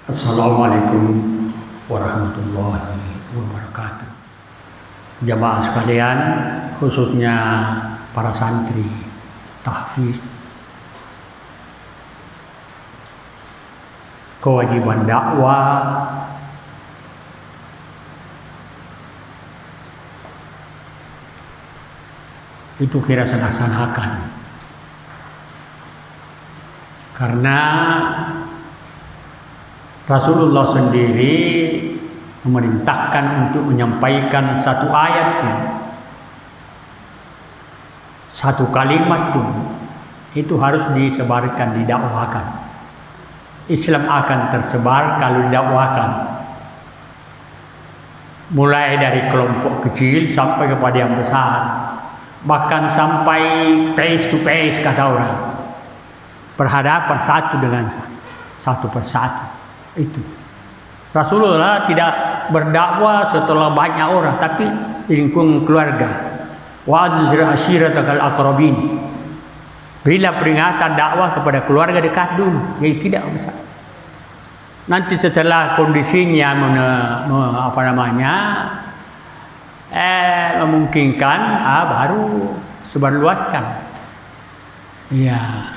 Assalamualaikum warahmatullahi wabarakatuh. Jamaah sekalian, khususnya para santri tahfiz, kewajiban dakwah itu kita laksanakan, karena Rasulullah sendiri memerintahkan untuk menyampaikan satu ayat pun, satu kalimat pun, itu harus disebarkan, didakwakan. Islam akan tersebar kalau didakwakan, mulai dari kelompok kecil sampai kepada yang besar, bahkan sampai face to face, kata orang, berhadapan satu dengan satu persatu. Itu Rasulullah tidak berdakwah setelah banyak orang, tapi di lingkungan keluarga. Wa anzir ashiratakal aqrabin. Bila peringatan dakwah kepada keluarga dekat dulu, jadi tidak besar. Nanti setelah kondisinya memungkinkan, baru sebarluaskan. Iya.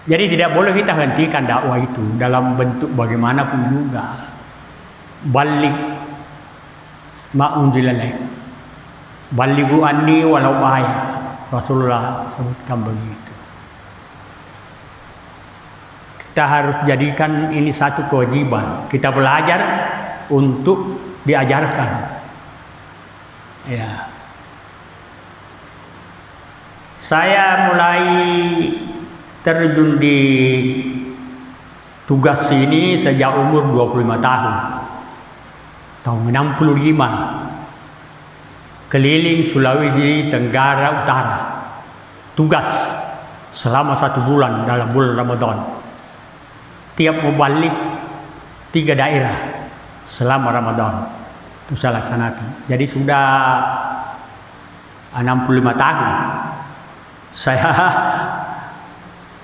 Jadi tidak boleh kita hentikan dakwah itu dalam bentuk bagaimanapun juga. Baligh ma unzila ilaik. Balighu anni walau ayat. Rasulullah sebutkan begitu. Kita harus jadikan ini satu kewajiban. Kita belajar untuk diajarkan. Ya. Saya mulai terjun di tugas ini sejak umur 25 tahun. Tahun 65. Keliling Sulawesi Tenggara Utara. Tugas selama 1 bulan dalam bulan Ramadan. Tiap mubalik 3 daerah selama Ramadan. Itu saya laksanakan. Jadi sudah 65 tahun saya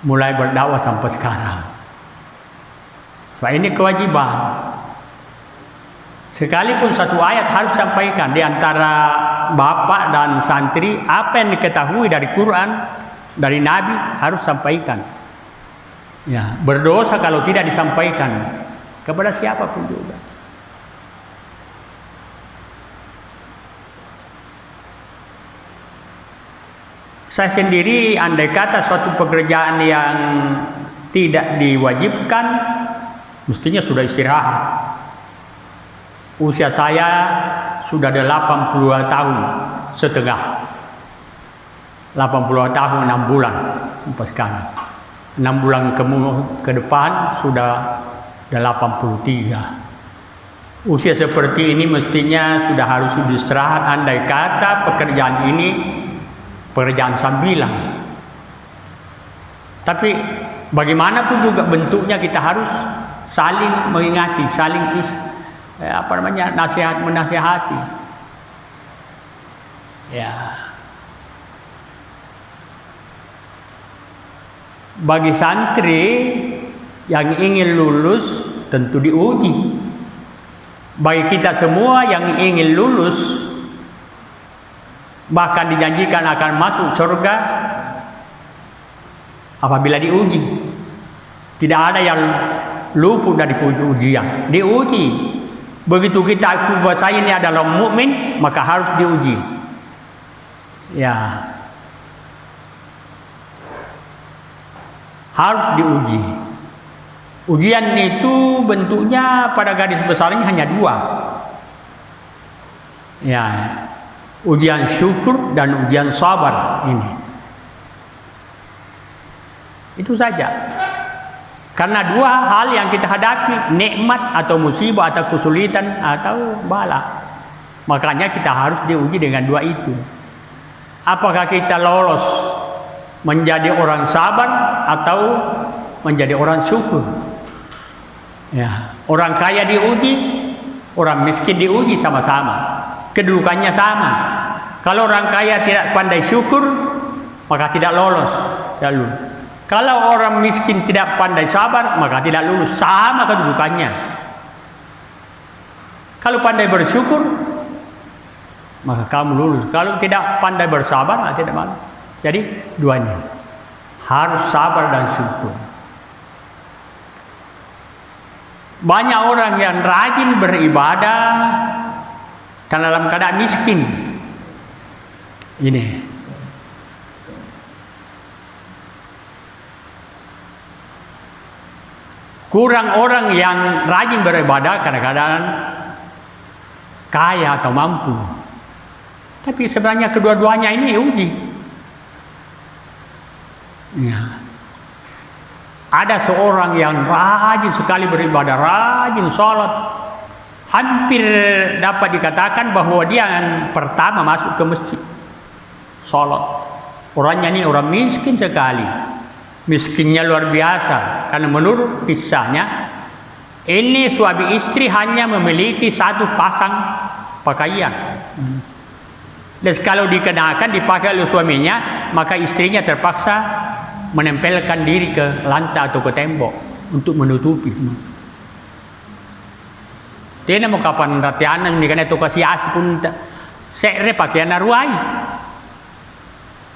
mulai berdakwah sampai sekarang. Sebab ini kewajiban. Sekalipun satu ayat harus sampaikan di antara bapak dan santri, apa yang diketahui dari Quran, dari Nabi harus sampaikan. Ya, berdosa kalau tidak disampaikan kepada siapapun juga. Saya sendiri, andai kata suatu pekerjaan yang tidak diwajibkan, mestinya sudah istirahat. Usia saya sudah 82 tahun setengah. 82 tahun 6 bulan sampai sekarang. 6 bulan ke depan sudah 83. Usia seperti ini mestinya sudah harus istirahat, andai kata pekerjaan ini pekerjaan sambilan. Tapi bagaimanapun juga bentuknya kita harus saling mengingati, saling nasihat menasihati. Ya. Bagi santri yang ingin lulus tentu diuji. Bagi kita semua yang ingin lulus, bahkan dijanjikan akan masuk surga apabila diuji. Tidak ada yang luput dari ujian, diuji. Begitu kita akui bahwa saya ini adalah mukmin, maka harus diuji. Ya, harus diuji. Ujian itu bentuknya pada garis besarnya hanya 2. Ya. Ujian syukur dan ujian sabar ini. Itu saja. Karena 2 hal yang kita hadapi, nikmat atau musibah atau kesulitan atau bala. Makanya kita harus diuji dengan 2 itu. Apakah kita lolos menjadi orang sabar atau menjadi orang syukur? Ya, orang kaya diuji, orang miskin diuji sama-sama. Kedudukannya sama. Kalau orang kaya tidak pandai syukur, maka tidak lolos. Lalu Kalau orang miskin tidak pandai sabar, maka tidak lulus. Sama kedudukannya. Kalau pandai bersyukur, maka kamu lulus. Kalau tidak pandai bersabar, tidak malu. Jadi duanya harus sabar dan syukur. Banyak orang yang rajin beribadah karena dalam keadaan miskin. Ini kurang orang yang rajin beribadah karena keadaan kaya atau mampu. Tapi sebenarnya kedua-duanya ini uji. Ya. Ada seorang yang rajin sekali beribadah, rajin sholat. Hampir dapat dikatakan bahwa dia yang pertama masuk ke masjid sholat. Orangnya ini orang miskin sekali. Miskinnya luar biasa. Karena menurut kisahnya, ini suami istri hanya memiliki satu pasang pakaian. Dan kalau dikenakan, dipakai oleh suaminya, maka istrinya terpaksa menempelkan diri ke lantai atau ke tembok untuk menutupi. Dia mau kapan ratianan ni kan itu kasih as pun sekre pakaian naruai.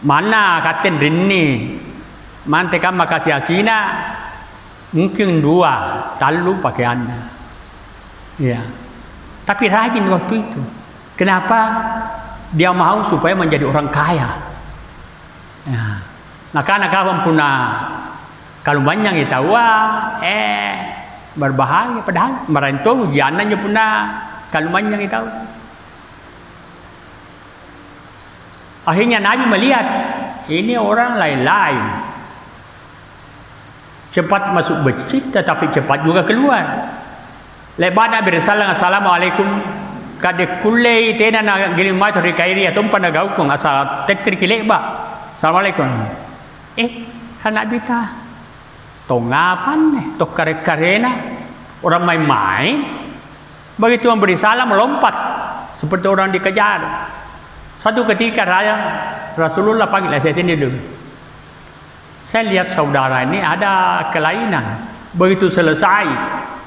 Mana katen rinni, mantekan makasih asina mungkin 2 talu pakaiannya. Ya. Tapi rajin waktu itu. Kenapa? Dia mau supaya menjadi orang kaya. Ya. Nah karena kawan punah kalau banyak kita berbahagia padahal merantau ujiannya punah kalau banyak kita. Akhirnya Nabi melihat ini orang lain-lain cepat masuk masjid tetapi cepat juga keluar. Lepas Nabi bersalam assalamualaikum kade kulle tena na gilimai tori kairi atau pada gaukung asal tek terkilek ba assalamualaikum. Kan Nabi ta tongapan tok karek-karena orang main-main begitu memberi salam melompat seperti orang dikejar. Satu ketika Rasulullah panggil saya sini dulu. Saya lihat saudara ini ada kelainan. Begitu selesai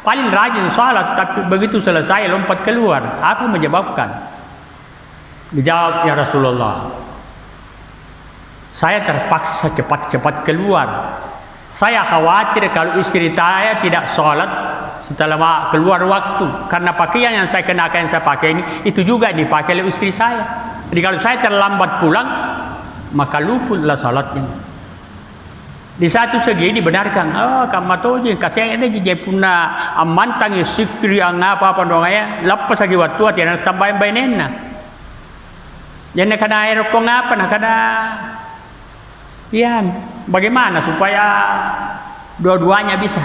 paling rajin salat tapi begitu selesai lompat keluar. Apa menyebabkan? Dijawab, ya Rasulullah, saya terpaksa cepat-cepat keluar. Saya khawatir kalau istri saya tidak sholat setelah keluar waktu. Karena pakaian yang saya kenakan, yang saya pakai ini, itu juga dipakai oleh istri saya. Jadi kalau saya terlambat pulang, maka luputlah sholatnya. Di satu segi dibenarkan. Kamu tahu je, kasih ada je puna amantang sikri ang apa dong ya. Lepas lagi waktu tiada sampai bainena. Jadi kena air kong apa nak kena. Ya, bagaimana supaya dua-duanya bisa?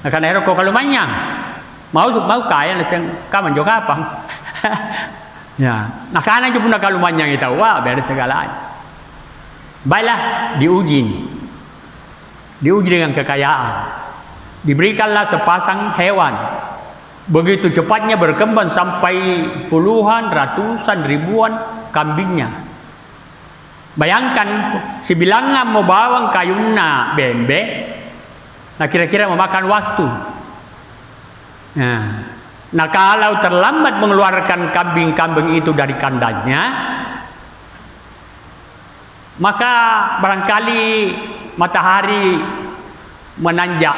Nah, karena rokok kalau banyak, mau kaya, kamu juga apa? Ya, nah karena itu pun kalau banyak itu, wah beres segalanya. Baiklah, diuji dengan kekayaan. Diberikanlah sepasang hewan, begitu cepatnya berkembang sampai puluhan, ratusan, ribuan kambingnya. Bayangkan si bilangan mau bawang kayuna bembe, nah kira-kira memakan waktu. Nah kalau terlambat mengeluarkan kambing-kambing itu dari kandangnya, maka barangkali matahari menanjak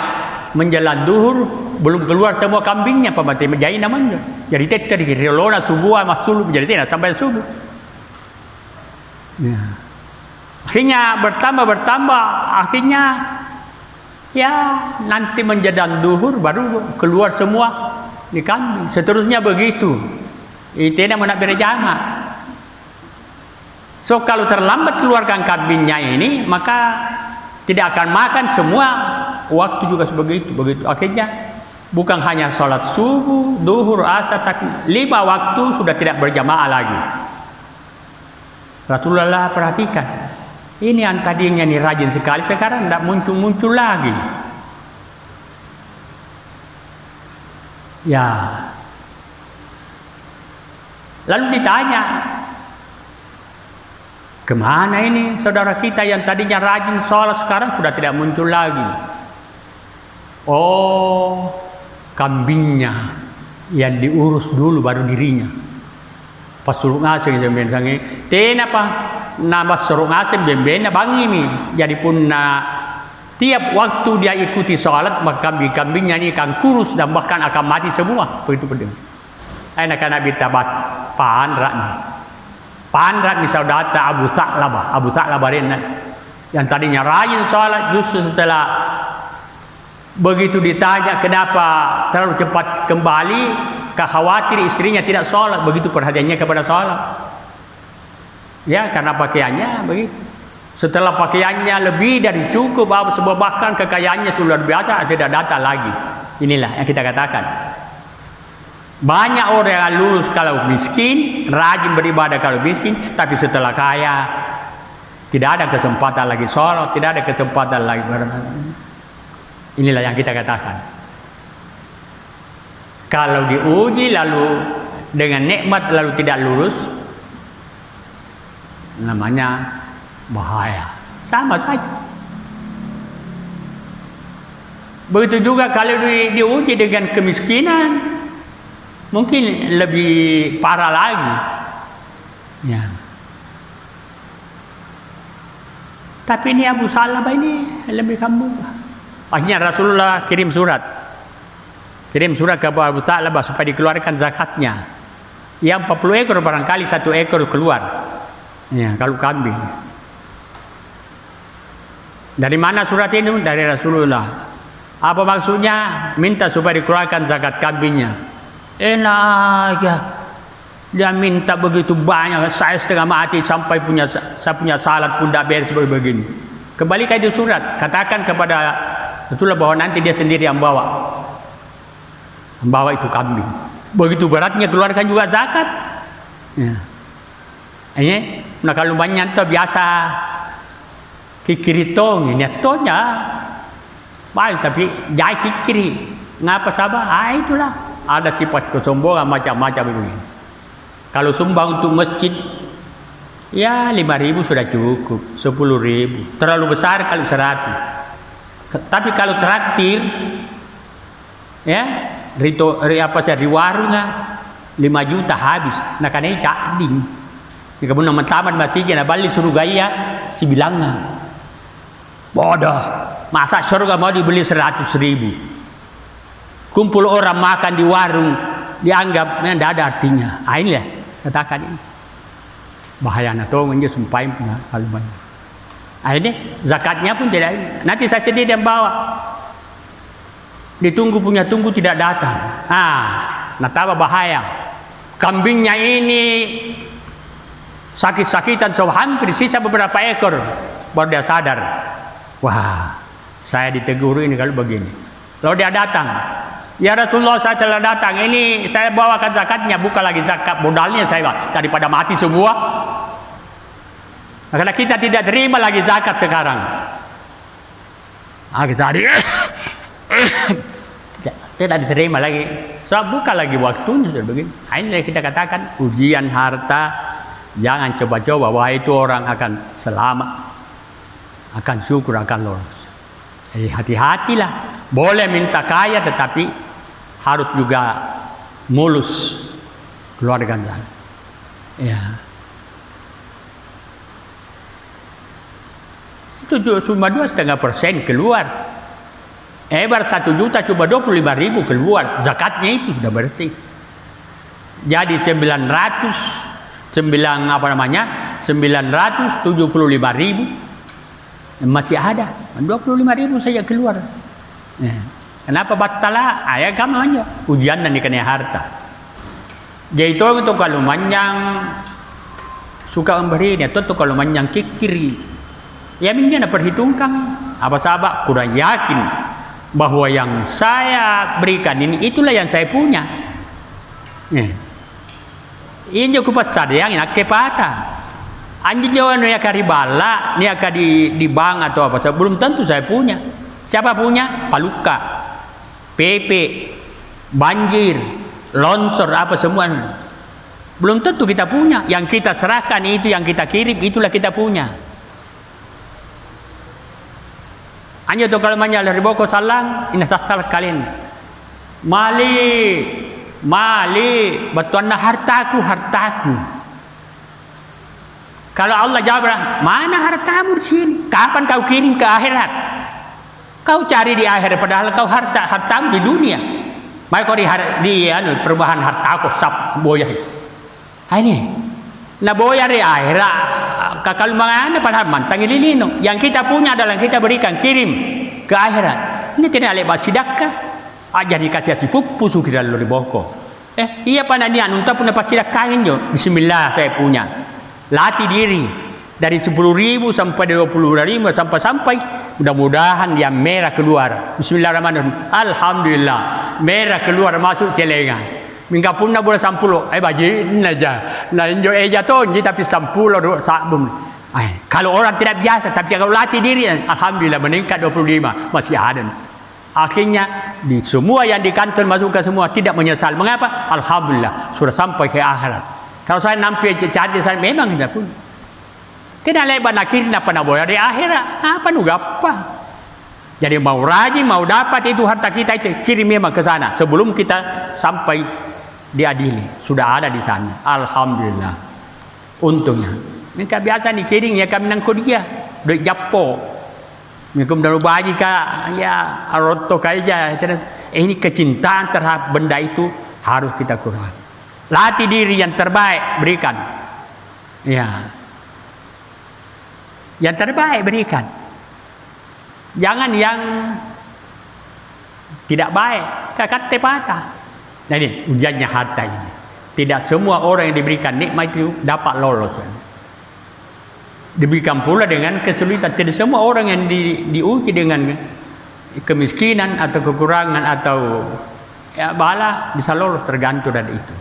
menjelang duhur belum keluar semua kambingnya, pemati menjadi namanya. Jadi teter rilona subuh masuk menjadi tidak sampai subuh. Ya. Akhirnya bertambah, akhirnya ya nanti menjelang duhur baru keluar semua di kambing. Seterusnya begitu. Itu nak berjama. So kalau terlambat keluarkan kambingnya ini, maka tidak akan makan semua. Waktu juga begitu. Akhirnya bukan hanya sholat subuh, duhur, asar, tapi 5 waktu sudah tidak berjamaah lagi. Rasulullah perhatikan. Ini yang tadinya nih rajin sekali, sekarang tidak muncul lagi. Ya. Lalu ditanya, Kemana ini saudara kita yang tadinya rajin sholat sekarang sudah tidak muncul lagi? Oh, kambingnya yang diurus dulu baru dirinya. Pas suruh ngasih jemben sange, tena apa? Nama suruh ngasih jembennya bangi nih. Jadi pun tiap waktu dia ikuti sholat maka kambing-kambingnya ini akan kurus dan bahkan akan mati semua. Begitu pedeng. Anak-anak bitabat panrak nih. Pandrat misal data Abu Sa'labah yang tadinya rajin sholat, justru setelah begitu ditanya kenapa terlalu cepat kembali, khawatir istrinya tidak sholat, begitu perhatiannya kepada sholat. Ya, karena pakaiannya begitu. Setelah pakaiannya lebih dari cukup, bahkan kekayaannya luar biasa, tidak data lagi. Inilah yang kita katakan. Banyak orang yang lulus kalau miskin, rajin beribadah kalau miskin, tapi setelah kaya tidak ada kesempatan lagi sholat, tidak ada kesempatan lagi beribadah. Inilah yang kita katakan. Kalau diuji lalu dengan nikmat lalu tidak lulus, namanya bahaya. Sama saja. Begitu juga kalau diuji dengan kemiskinan, mungkin lebih parah lagi. Ya. Tapi ini Abu Sa'labah ini lebih kamu. Akhirnya Rasulullah kirim surat kepada Abu Sa'labah supaya dikeluarkan zakatnya. Yang 40 ekor barangkali 1 ekor keluar. Ya, kalau kambing. Dari mana surat ini? Dari Rasulullah. Apa maksudnya? Minta supaya dikeluarkan zakat kambingnya. Enak aja. Dia minta begitu banyak, saya setengah mati sampai saya punya salat pun tidak beres seperti begini. Kembalikan itu surat, katakan kepada Rasulullah bahwa nanti dia sendiri yang bawa itu kambing. Begitu beratnya keluarkan juga zakat. Ya. Ini, nah kalau banyak tu biasa kikiri tong, ini tonya baik tapi jai kikiri, ngapa sabar? Itulah. Ada sifat kesombongan macam-macam begini. Kalau sumbang untuk masjid, ya 5.000 sudah cukup, 10.000. Terlalu besar kalau 100. Tapi kalau traktir, ya di warung 5 juta habis. Nah karena ini cading. Kemudian tamat masjidnya, balik suruh gaya si bilangnya. Bodoh, masa surga mau dibeli 100.000? Kumpul orang makan di warung dianggap tidak ada artinya. Inilah katakan ini bahaya nato menjadi sumpah punya kalau banyak. Ini zakatnya pun tidak. Nanti saya sendiri yang bawa. Ditunggu punya tunggu tidak datang. Nah tambah bahaya. Kambingnya ini sakit-sakitan, so hampir sisa beberapa ekor baru dia sadar. Wah, saya ditegur ini kalau begini. Lalu dia datang. Ya Rasulullah, saya telah datang. Ini saya bawakan zakatnya, bukan lagi zakat modalnya saya daripada mati semua. Karena kita tidak terima lagi zakat sekarang. Tidak diterima lagi. So bukan lagi waktunya sudah begini. Ini kita katakan ujian harta. Jangan coba-coba bahwa itu orang akan selamat, akan syukur, akan lolos. Hati-hatilah. Boleh minta kaya tetapi harus juga mulus keluarkan zakat. Ya. Itu cuma 2,5% keluar. Baru 1 juta cuma 25.000 keluar. Zakatnya itu sudah bersih. Jadi 975.000 masih ada. 25.000 saja keluar. Ya. Kenapa batala? Ayah kamu aja. Ujian dan dikenai harta. Jadi itu kalau manjang suka memberi, itu kalau manjang kikiri. Ya minjana perhitungkan. Apa sahabat kurang yakin bahwa yang saya berikan ini itulah yang saya punya. Ini cukup besar yang nak kepatah. Anjing jawa ni akan ribala, ni akan di bank atau apa? Belum tentu saya punya. Siapa punya? Paluka, PP, banjir, longsor apa semua. Belum tentu kita punya. Yang kita serahkan itu, yang kita kirim, itulah kita punya. Hanya tu kalau manya dari boko salang, ina sasal kalian. Mali, batuanna hartaku. Kalau Allah jawab, mana hartamu di sini? Kapan kau kirim ke akhirat? Kau cari di akhirat, padahal kau hartamu di dunia. Maka kau di perubahan hartaku sab boyah. Ini, na boyah di akhirat. Kalau mana padahal mantang ililino. Yang kita punya adalah yang kita berikan, kirim ke akhirat. Ini tidak lebat sidakah? Ajar dikasih hati pupusu kita lalu di boko. Iya pananian untuk pun dapat sidakahin jo. Bismillah saya punya. Latih diri dari 10.000 sampai 20.000 sampai mudah-mudahan yang merah keluar. Bismillahirrahmanirrahim. Alhamdulillah merah keluar masuk celengan. Mingga pun na boleh 10. Baji naja. Na injo jatuh tapi 10 sabun. Kalau orang tidak biasa, tapi kalau latih diri, alhamdulillah meningkat 25 masih ada. Akhirnya di semua yang di kantor masuk ke semua tidak menyesal. Mengapa? Alhamdulillah sudah sampai ke akhirat. Kalau saya nampi cari saya memang tidak pun. Tidak lebar nakir apa nak boya di akhirat. Apa nu gampang. Jadi mau rajin, mau dapat itu harta kita itu kirim memang ke sana sebelum kita sampai diadili. Sudah ada di sana. Alhamdulillah. Untungnya. Mereka biasa dikirim ya kami nang dia duit Japo. Mereka dalam baji ya roto kaya. Ini kecintaan terhadap benda itu harus kita kurang. Latih diri yang terbaik berikan. Ya. Yang terbaik berikan. Jangan yang tidak baik. Kata patah. Nah ini ujiannya harta ini. Tidak semua orang yang diberikan nikmat itu dapat lolos. Diberikan pula dengan kesulitan. Tidak semua orang yang diuji dengan kemiskinan atau kekurangan atau ya bala bisa lolos, tergantung dari itu.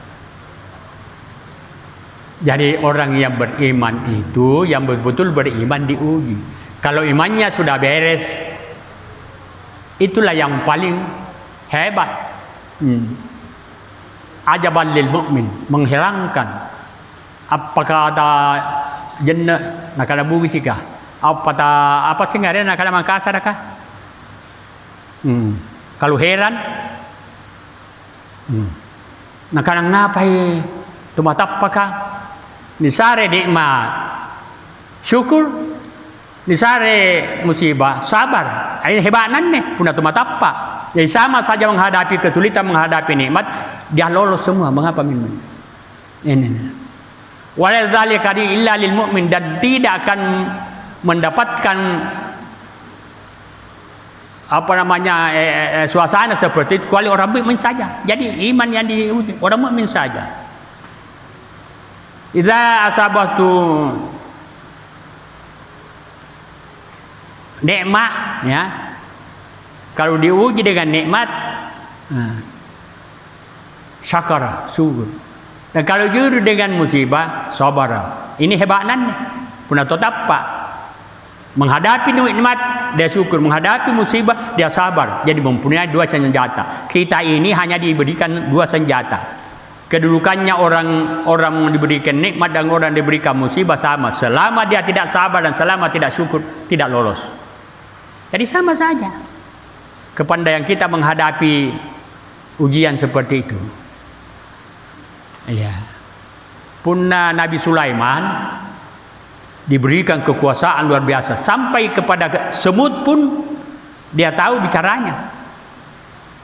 Jadi orang yang beriman itu yang betul-betul beriman diuji. Kalau imannya sudah beres, itulah yang paling hebat. Ajaban lil mu'min, menghilangkan apakah ada jannah nak ada bugi sikah apa sih nggak ada nak ada mangkasa kah? Kalau heran nak ada ngapai tumat apakah nisare nikmat syukur nisare musibah sabar ini hebanan nih punah tumat apa. Jadi sama saja menghadapi kesulitan, menghadapi nikmat, dia lolos semua. Mengapa min? Ini. Wala dzalika illa lil mu'min, dan tidak akan mendapatkan apa namanya suasana seperti itu kecuali orang mukmin saja. Jadi iman yang diuji orang mukmin saja. Idza asabatu nikmat ya. Kalau diuji dengan nikmat, syakara, syukur. Dan kalau juru dengan musibah, sabara. Ini hebatnya. Punah tetap pak. Menghadapi nikmat, dia syukur. Menghadapi musibah, dia sabar. Jadi mempunyai dua senjata. Kita ini hanya diberikan dua senjata. Kedudukannya orang diberikan nikmat dan orang diberikan musibah sama. Selama dia tidak sabar dan selama tidak syukur, tidak lolos. Jadi sama saja. Kepandaian kita menghadapi ujian seperti itu. Ya. Punna Nabi Sulaiman diberikan kekuasaan luar biasa sampai kepada semut pun dia tahu bicaranya.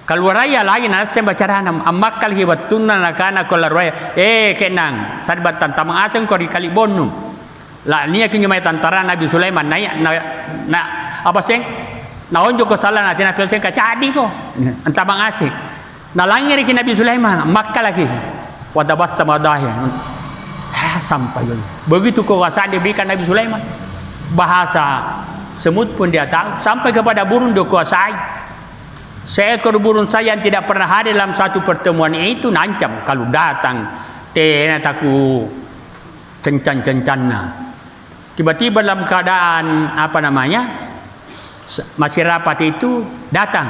Kalau raya lain saya bicaranya amakal hibatuna nakana kalau raya kenang sadbatan tamang aseng kau dikali bonum. Lah ni akhirnya mai tantara Nabi Sulaiman naik apa sih? Naonjo kesalahan hati Nabi Sulaiman kacadi ko entah bang asik nalangir ki Nabi Sulaiman Makkah lagi wadabas tamadahya sampai begitu kekuasaan diberikan Nabi Sulaiman bahasa semut pun dia tahu sampai kepada burung dikuasai seekor burung saya yang tidak pernah hadir dalam satu pertemuan itu nancam kalau datang tena taku cencan-cencanna tiba-tiba dalam keadaan apa namanya masih rapat itu datang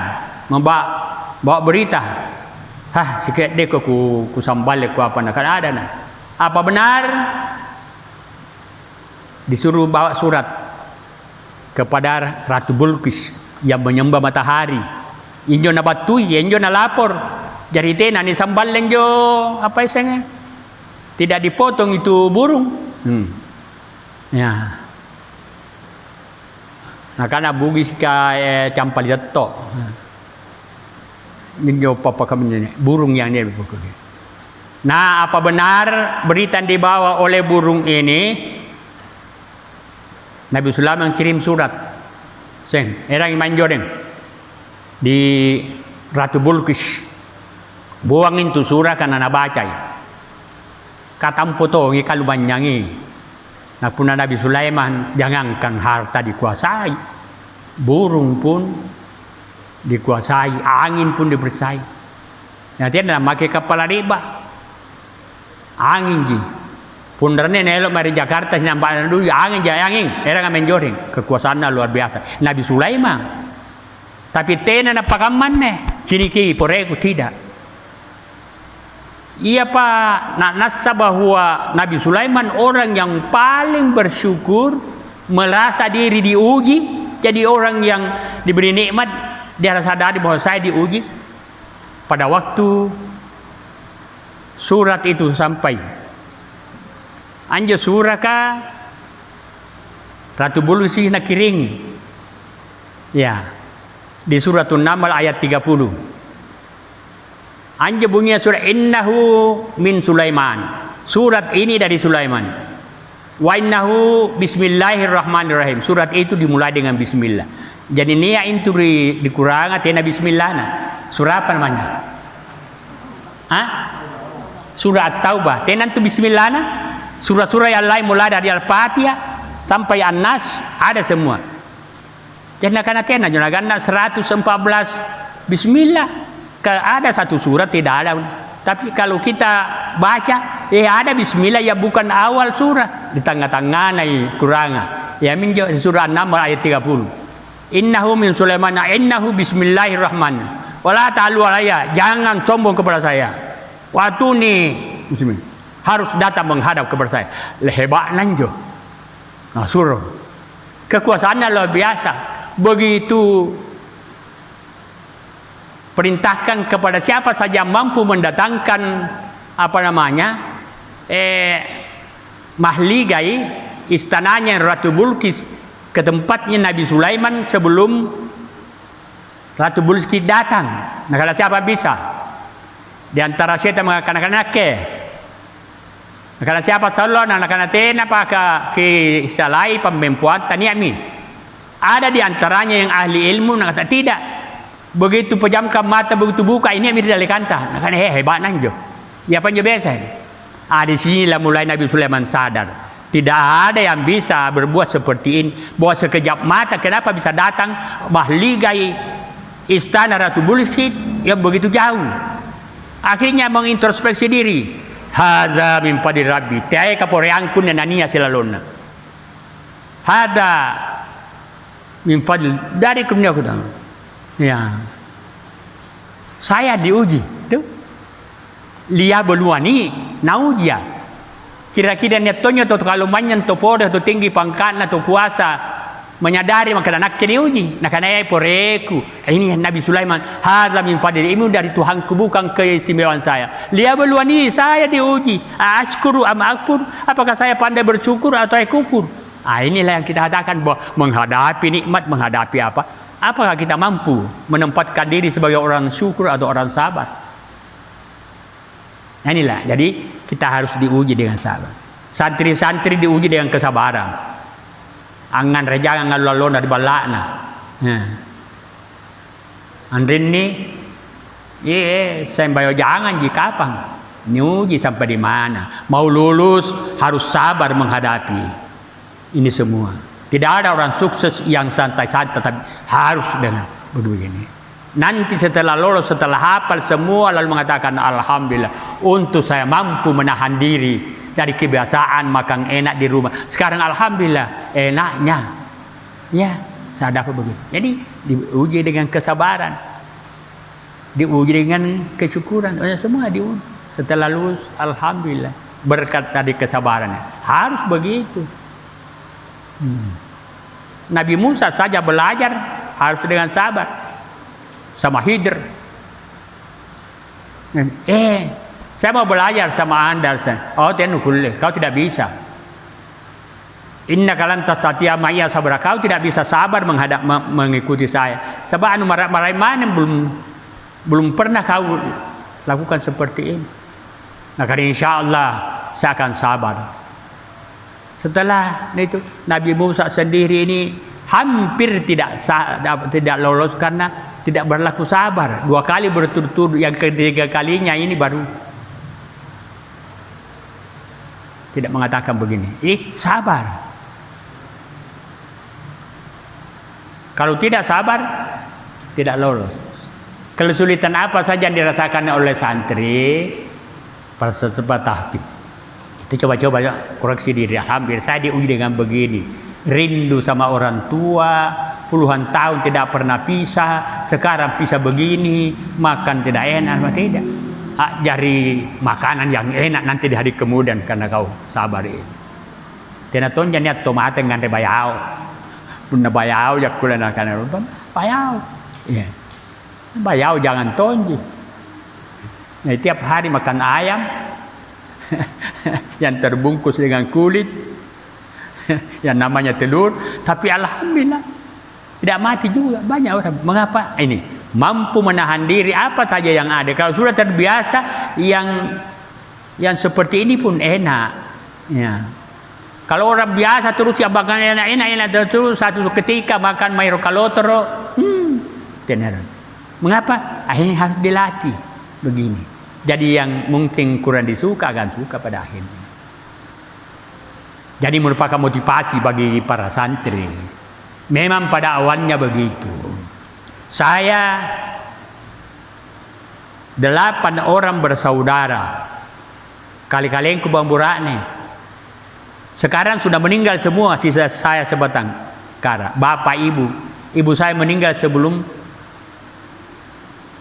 bawa berita sikit dek ku sambal ku apa nak ada nah Apa benar disuruh bawa surat kepada Ratu Bulkis yang menyembah matahari? Injo na batui, injo na lapor. Jadi tena ni sambal lenjo apa isengnya? Tidak dipotong itu burung. Ya. Nah karena bugis ka campal jatuh. Injo papa kami burung yang dia pokok. Nah, apa benar berita yang dibawa oleh burung ini? Nabi Sulaiman kirim surat. Erang manjoren di Ratu Bulkis. Buangin tu surat karena nak baca. Katam foto kalau banyangi. Nah punah Nabi Sulaiman jangankan harta dikuasai, burung pun dikuasai, angin pun dipercayai. Nanti ada pakai kepala riba, angin ji. Pundernya nelo mari Jakarta sinampak dulu angin jaya angin, era ngamen joreng, kekuasaannya luar biasa. Nabi Sulaiman, tapi tena na pakaman nih, ciniki poreku tidak. Iya Pak, nak nasa bahwa Nabi Sulaiman orang yang paling bersyukur, merasa diri diuji, jadi orang yang diberi nikmat, dia sadari bahwa saya diuji. Pada waktu surat itu sampai, anjo suraka Ratu Bulkis nak kiringi, ya di surat An-Naml ayat 30. Anja bunyinya surat innahu min Sulaiman. Surat ini dari Sulaiman. Wa innahu bismillahirrahmanirrahim. Surat itu dimulai dengan bismillah. Jadi niat itu dikurang tena bismillah nah. Surah apa namanya? Surah At-Taubah. Tena itu bismillah nah. Surah-surah yang lain mulai dari Al-Fatihah sampai An-Nas ada semua. Jadi tena 114 bismillah. Ada satu surat tidak ada, tapi kalau kita baca ada bismillah ya bukan awal surah, di tengah-tengah nih kurangnya ya minjo surah An-Naml ayat 30. Innahu min Sulaiman innahu bismillahirrahmanirrahim wala ta'alu alayya, jangan sombong kepada saya, waktu nih harus datang menghadap kepada saya, hebat nanjo. Nah surah kekuasaannya luar biasa, begitu perintahkan kepada siapa saja mampu mendatangkan mahligai istananya Ratu Bulkis ke tempatnya Nabi Sulaiman sebelum Ratu Bulkis datang. Nah kalau siapa bisa di antara syaitan mengatakan kalau siapa salon anak-anak tena apakah ke salai pemempuan taniami, ada di antaranya yang ahli ilmu mengatakan tidak. Begitu pejamkan mata, begitu buka ini mirip dari kanta. Nah kan hebat nanjo. Ya panjo biasa. Di sinilah mulai Nabi Sulaiman sadar. Tidak ada yang bisa berbuat seperti ini. Bahwa sekejap mata kenapa bisa datang mahligai istana Ratu Bulkis yang begitu jauh. Akhirnya mengintrospeksi diri. Hadza min fadli rabbi. Tae kaporeangkun na nania silalona. Hadza min fadli dari kurnia aku. Ya, saya diuji tuh. Lia beluani naujia. Kira-kira netonya tuh kalau manyan tuh podo tuh tinggi pangkat tuh kuasa menyadari maka nak diuji. Nah karena poreku ini Nabi Sulaiman. Hadza min fadli, ini dari Tuhanku bukan keistimewaan saya. Lia beluani saya diuji. Ashkuru am akfur, apakah saya pandai bersyukur atau kufur? Inilah yang kita katakan bahwa menghadapi nikmat, menghadapi apa? Apakah kita mampu menempatkan diri sebagai orang syukur atau orang sabar? Nah inilah, jadi kita harus diuji dengan sabar. Santri-santri diuji dengan kesabaran. Angan rejangan ngalolona di balakna. Andrin ni, saya bayo jangan jika kapan. Nyuji sampai di mana? Mau lulus harus sabar menghadapi ini semua. Tidak ada orang sukses yang santai-santai, tapi harus dengan begini. Nanti setelah lolos, setelah hafal semua, lalu mengatakan alhamdulillah, untuk saya mampu menahan diri dari kebiasaan makan enak di rumah. Sekarang alhamdulillah enaknya, ya saya dapat begitu. Jadi diuji dengan kesabaran, diuji dengan kesyukuran, semua diuji. Setelah lulus, alhamdulillah. berkat tadi kesabarannya. Harus begitu. Nabi Musa saja belajar harus dengan sabar sama Khidir. Saya mau belajar sama Anda. Oh, kau tidak bisa. Inna kalan tastati'a ma'iya sabra. Kau tidak bisa sabar mengikuti saya. Sebab marai mana belum pernah kau lakukan seperti ini. Nah, karena insya Allah saya akan sabar. Setelah itu Nabi Musa sendiri ini hampir tidak lolos karena tidak berlaku sabar. 2 kali berturut-turut, yang ketiga kalinya ini baru tidak mengatakan begini. Sabar. Kalau tidak sabar, tidak lolos. Kesulitan apa saja yang dirasakan oleh santri peserta tahfiz. Itu coba-coba koreksi diri. Hampir saya diuji dengan begini. Rindu sama orang tua, puluhan tahun tidak pernah pisah, sekarang pisah begini, makan tidak enak, tidak. Cari makanan yang enak nanti di hari kemudian karena kau sabar ini. Tena tonja niat tomate ngante bayau. Bunda bayau ya kulen akan bayau. Iya. Bayau jangan tonji. Nah, tiap hari makan ayam yang terbungkus dengan kulit yang namanya telur, tapi alhamdulillah tidak mati juga. Banyak orang. Mengapa? Ini mampu menahan diri apa saja yang ada. Kalau sudah terbiasa, yang seperti ini pun enak. Ya. Kalau orang biasa terus ya makan enak terus, satu ketika makan mairo kalotero, tenar. Mengapa? Akhirnya harus dilatih begini. Jadi yang mungkin kurang disuka akan suka pada akhirnya. Jadi merupakan motivasi bagi para santri. Memang pada awalnya begitu. Saya 8 orang bersaudara. Kali-kali ku bamburane. Sekarang sudah meninggal semua, sisa saya sebatang kara. Bapak ibu. Ibu saya meninggal sebelum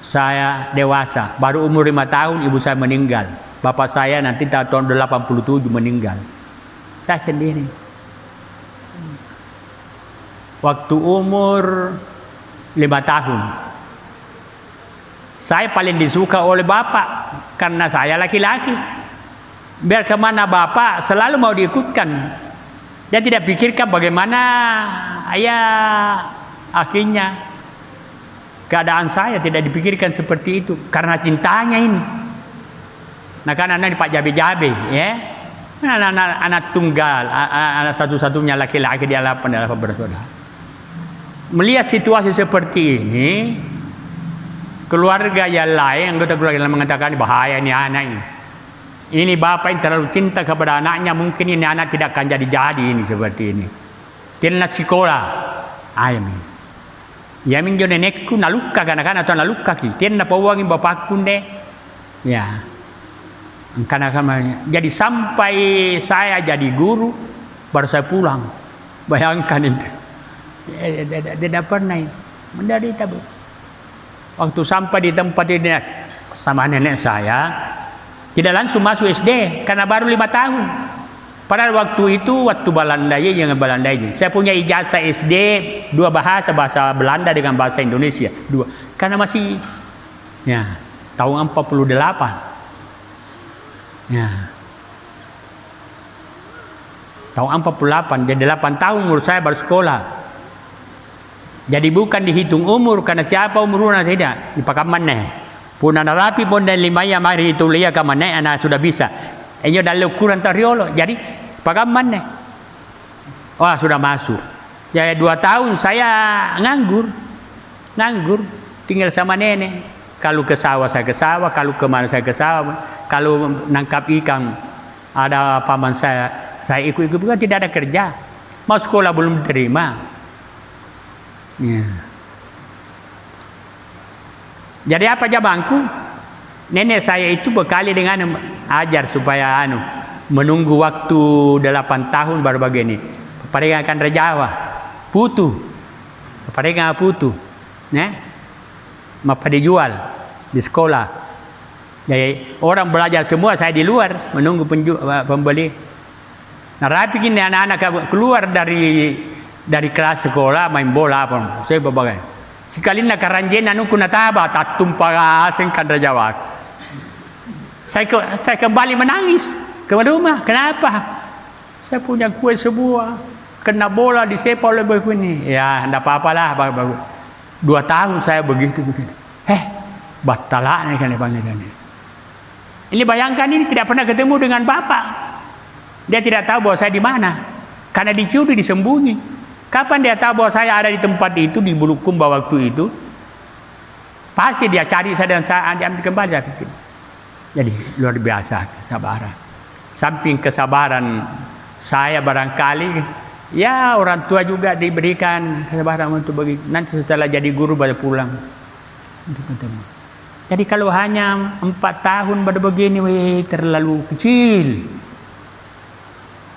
saya dewasa. Baru umur 5 tahun ibu saya meninggal. Bapak saya nanti tahun 87 meninggal. Saya sendiri. Waktu umur 5 tahun. Saya paling disuka oleh bapak karena saya laki-laki. Biar kemana bapak selalu mau diikutkan. Dia tidak pikirkan bagaimana akhirnya keadaan saya tidak dipikirkan seperti itu karena cintanya ini. Nah, kan anak Pak Jabe-Jabe, ya, anak tunggal, anak satu-satunya laki-laki di 8 bersaudara. Melihat situasi seperti ini, keluarga yang lain, anggota keluarga yang mengatakan bahaya ini anak ini. Ini bapak yang terlalu cinta kepada anaknya, mungkin ini anak tidak akan jadi ini seperti ini. Tidak sekolah, ayam. Ya minjo nenekku naluka kan atau naluka ki. Tidak pawangin bapakku deh. Ya. Karena jadi sampai saya jadi guru baru saya pulang. Bayangkan itu. Tidak pernah menderita. Waktu sampai di tempat ini sama nenek saya. Tidak langsung masuk SD karena baru 5 tahun. Padahal waktu itu waktu Belanda ini. Saya punya ijazah SD 2 bahasa Belanda dengan bahasa Indonesia 2. Karena masih tahun 48. Tahun 48 jadi 8 tahun umur saya baru sekolah. Jadi bukan dihitung umur karena siapa umurnya tidak dipakaman nih. Puna narapi pun dan 5 ya mari itu lihat ke mana anak sudah bisa. Enyo dalam ukuran teriolo. Jadi pakaman nih. Wah sudah masuk. Jadi 2 tahun saya nganggur, tinggal sama nenek. Kalau ke sawah saya ke sawah, kalau ke mana saya ke sawah. Kalau nangkap ikan ada paman saya ikut bukan tidak ada kerja. Mau sekolah belum diterima. Jadi apa jabangku? Nenek saya itu bekali dengan ajar supaya menunggu waktu 8 tahun baru begini. Paling akan rejawa, putu, paling putu, mapa dijual di sekolah. Jadi orang belajar semua, saya di luar menunggu pembeli. Nah, rapi gini anak-anak keluar dari kelas sekolah main bola apa. Saya berbagai. Sekali nak karanjen anu kuna taba tak tumpah singkan rajawak. Saya kembali menangis ke rumah. Kenapa? Saya punya kue sebuah, kena bola disepak oleh begini. Ya, tidak apa-apalah. 2 tahun saya begitu. Batalak nih kan dipanggil. Ini bayangkan, ini tidak pernah ketemu dengan bapak. Dia tidak tahu bahwa saya di mana. Karena dicuri, disembunyi. Kapan dia tahu bahwa saya ada di tempat itu, di Bulukumba waktu itu? Pasti dia cari saya dan saya ambil kembali, saya pikir. Jadi luar biasa kesabaran. Samping kesabaran saya barangkali, ya orang tua juga diberikan kesabaran untuk begitu. Nanti setelah jadi guru baru pulang untuk ketemu. Jadi kalau hanya 4 tahun pada begini, terlalu kecil.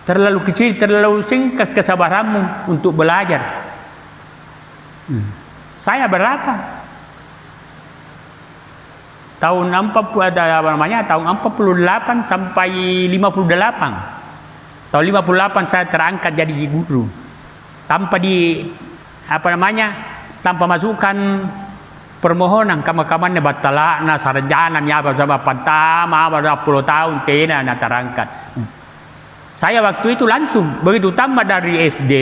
Terlalu kecil, terlalu singkat kesabaranmu untuk belajar. Saya berapa? Tahun 48 sampai 58. Tahun 58 saya terangkat jadi guru. Tanpa tanpa masukan permohonan kamar-kamarnya batalakna sarjana apa sama pantama apa 10 tahun tidak terangkat. Saya waktu itu langsung begitu tamat dari SD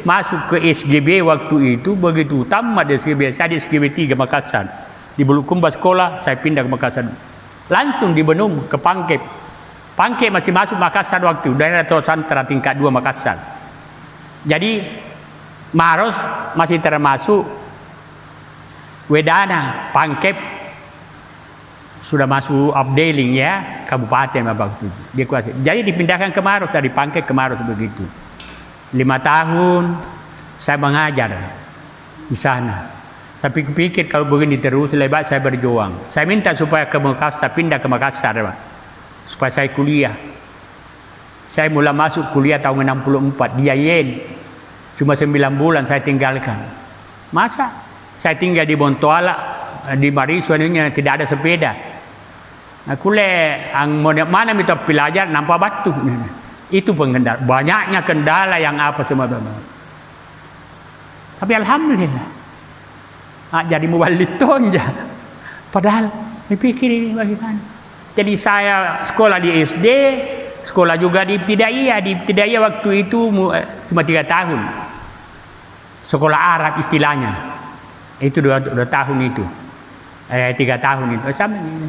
masuk ke SGB waktu itu, begitu tamat dari SGB, saya di SGB 3 Makassar. Di Bulukumba sekolah, saya pindah ke Makassar. Langsung di Benung ke Pangkep. Pangkep masih masuk Makassar waktu itu, daerah Tosantara tingkat 2 Makassar. Jadi Maros masih termasuk Wedana, Pangkep sudah masuk updating ya, kabupaten waktu itu. Dia kuasa. Jadi dipindahkan ke Maros, dari Pangkep ke Maros begitu. 5 tahun saya mengajar di sana. Tapi kupikir kalau begini terus lebih baik saya berjuang. Saya minta supaya ke Makassar, pindah ke Makassar, Pak. Supaya saya kuliah. Saya mula masuk kuliah tahun 64 di Yayen. Cuma 9 bulan saya tinggalkan. Masa? Saya tinggal di Bontoala, di Marisua ini tidak ada sepeda. Aku mana minta pelajar nampak batu. Itu pengendara. Banyaknya kendala yang apa semua. Tapi alhamdulillah. Jadi mubalik tonja. Padahal dipikir ini bagaimana. Jadi saya sekolah di SD, sekolah juga di ibtidaiyah. Di ibtidaiyah waktu itu cuma 3 tahun. Sekolah Arab istilahnya. Itu 2 tahun itu. 3 tahun itu.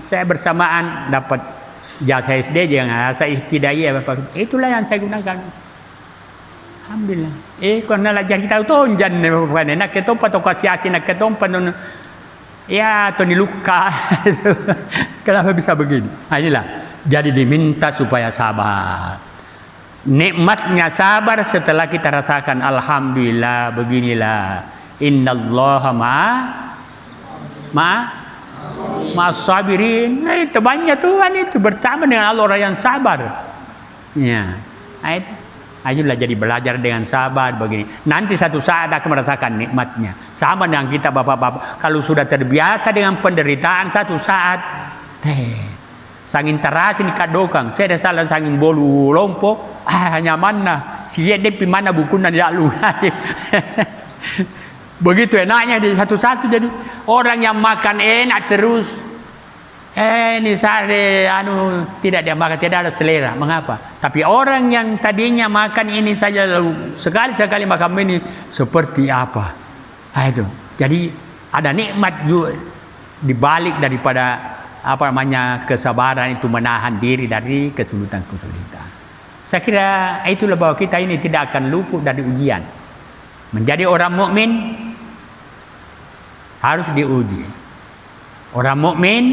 Saya bersamaan dapat jasa SD jangan saya ibtidaiyah. Itulah yang saya gunakan. Alhamdulillah. Karena lah jadi tahu tonjan nak ketompa to kasiasi nak ketompa ya to luka. Kenapa bisa begini? Inilah. Jadi diminta supaya sabar. Nikmatnya sabar setelah kita rasakan alhamdulillah beginilah. Innallaha ma'as-sabirin. Itu banyak Tuhan itu bersama dengan Allah orang yang sabar. Ya. Ayolah jadi belajar dengan sabar begini. Nanti satu saat akan merasakan nikmatnya. Sama dengan kita bapak-bapak. Kalau sudah terbiasa dengan penderitaan satu saat, sangin terasi ni kadokang. Saya dah salah sangin bolu lompo. Hanya mana? Siya depi mana buku nan lalu. Begitu enaknya di satu-satu. Jadi orang yang makan enak terus, ini sare tidak dia makan, tidak ada selera. Mengapa? Tapi orang yang tadinya makan ini saja lalu sekali-sekali makan ini seperti apa? Itu. Jadi ada nikmat juga di balik daripada kesabaran itu menahan diri dari kesulitan-kesulitan. Saya kira itulah bahwa kita ini tidak akan luput dari ujian. Menjadi orang mukmin harus diuji. Orang mukmin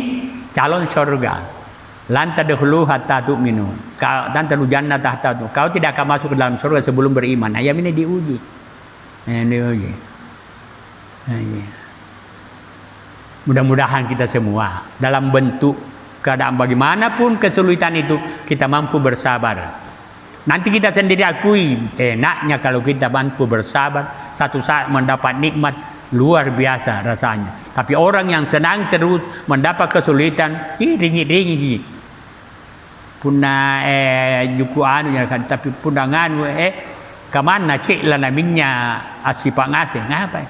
calon surga. Lan tadkhulu hatta tu'minu. Dan tadkhulu jannata hatta tu'minu. Kau tidak akan masuk ke dalam surga sebelum beriman. Ayam ini diuji. Diuji. Mudah-mudahan kita semua dalam bentuk keadaan bagaimanapun kesulitan itu kita mampu bersabar. Nanti kita sendiri akui enaknya kalau kita mampu bersabar, satu saat mendapat nikmat luar biasa rasanya. Tapi orang yang senang terus mendapat kesulitan, ringgit-ringgit. Puna juku anu ya kan, tapi puna nganu kamana cek lah namanya asipak ngasih ngapa?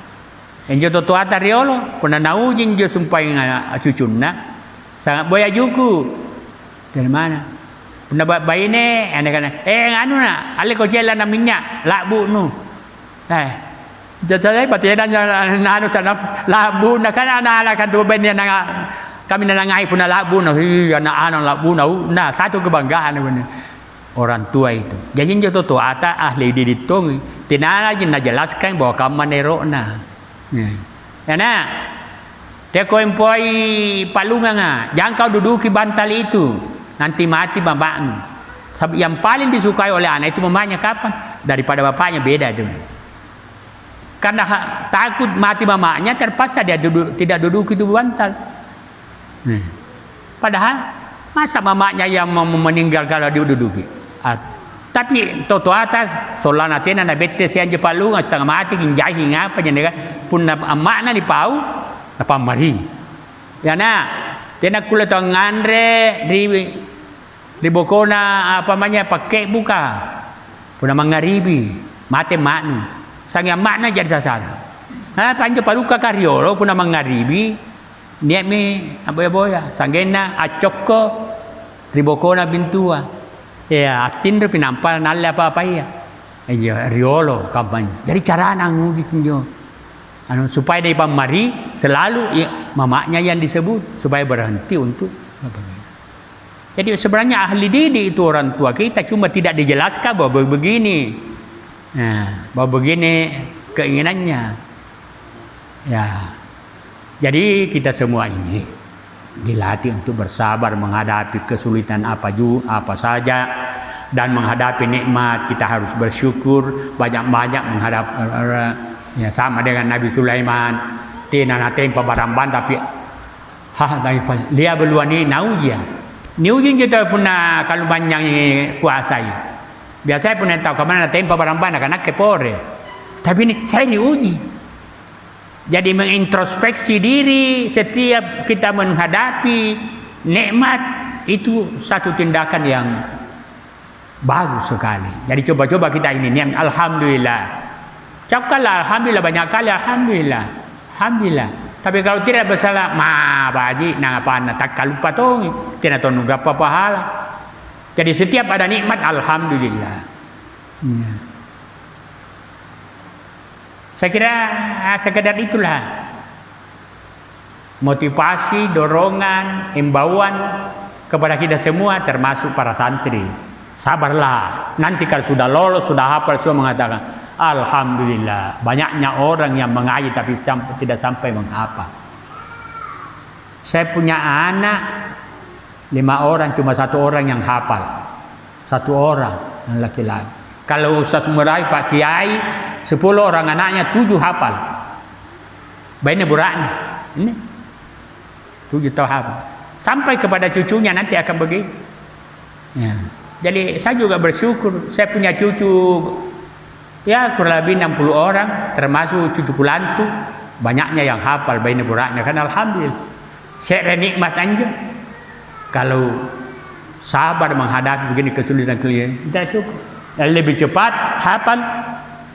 Enjo to ata riolo, puna naujin jo sumpai cucunna. Sangat boya juku. Dari mana? Puna bayi ne, ane kan, nganu na, ale ko jela namanya labu nu. Jadi berarti nanu tanam labu na kan anak kan tu benda nanga kami nangai pun labu na anak labu na satu kebanggaan benar orang tua itu. Jadi jodoh tua ata ahli diditung tinana jina jelaskan bahwa kamu nerok na. Ya nah, dia kau empoi palungan jangan kau duduki bantal itu nanti mati bapakmu. Yang paling disukai oleh anak itu mamanya kapan? Daripada bapaknya beda itu. Karena takut mati mamanya terpaksa dia tidak duduk itu bantal. Padahal masa mamanya yang meninggal kalau diduduki. Tapi toto atas solana tena na bete si anje palunga setengah mati kinjahi ngapa jenega pun amakna di pau na pamari. Ya na tena kula to ngandre di bokona apa namanya pakai buka. Pun mangaribi mate maknu. Sang yang makna jadi sasana. Panjo paluka kariolo pun mangaribi niat mi aboya-boya sanggena acokko ribokona bintua ya atin ru pinampal nalle apa-apa ya riolo kampanye jadi cara nangu gitu anu supaya dia pamari selalu ya, mamanya yang disebut supaya berhenti untuk jadi sebenarnya ahli didik itu orang tua kita cuma tidak dijelaskan bahwa begini bahwa begini keinginannya ya. Jadi kita semua ini dilatih untuk bersabar menghadapi kesulitan apa saja dan menghadapi nikmat kita harus bersyukur banyak-banyak menghadap ya sama dengan Nabi Sulaiman tina naten pabaramban tapi dia beluani naujia niujin kita puna kalau banyak kuasai biasanya puna tahu kemana naten pabaramban anak kepore tapi ini saya diuji. Jadi mengintrospeksi diri setiap kita menghadapi nikmat itu satu tindakan yang bagus sekali. Jadi coba-coba kita ini niat alhamdulillah. Ucapkanlah alhamdulillah banyak kali alhamdulillah. Alhamdulillah. Tapi kalau tidak bersalah baji nang apa tak kalupa tong tidak tahu apa pahala. Jadi setiap ada nikmat alhamdulillah. Saya kira sekedar itulah motivasi, dorongan, imbauan kepada kita semua termasuk para santri. Sabarlah, nanti kalau sudah lolos, sudah hafal semua mengatakan alhamdulillah. Banyaknya orang yang mengaji tapi tidak sampai menghafal. Saya punya anak 5 orang, cuma 1 orang yang hafal. 1 orang yang laki-laki. Kalau Ustaz Murai Pak Kiai 10 orang anaknya 7 hafal. Baiknya buraknya. Ini 7 tahu hafal. Sampai kepada cucunya nanti akan begitu. Ya. Jadi saya juga bersyukur. Saya punya cucu ya kurang lebih 60 orang. Termasuk cucu pulantu. Banyaknya yang hafal baiknya buraknya. Kan alhamdulillah. Saya nikmat aja. Kalau sabar menghadapi begini kesulitan-kesulitan tidak cukup. Lebih cepat hafal,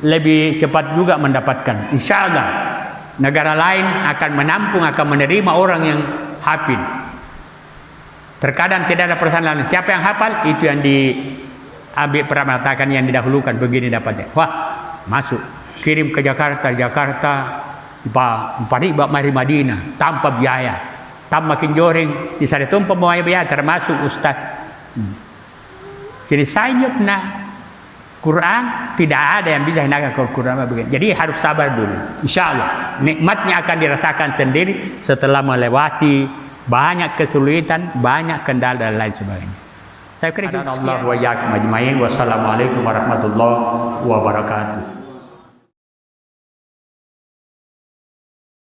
lebih cepat juga mendapatkan. Insya Allah negara lain akan menampung, akan menerima orang yang hafil. Terkadang tidak ada persoalan. Siapa yang hafal itu yang diambil pernah mengatakan yang didahulukan begini dapatnya. Wah masuk kirim ke Jakarta, mari Madinah tanpa biaya, tanpa makin joreng di sana tumpah biaya termasuk Ustaz. Jadi saya pernah Quran tidak ada yang bisa hendak Quran begini. Jadi harus sabar dulu. Insya Allah nikmatnya akan dirasakan sendiri setelah melewati banyak kesulitan, banyak kendala dan lain sebagainya. Saya kira Allah wa iyyakum ajmain. Wassalamualaikum warahmatullahi wabarakatuh.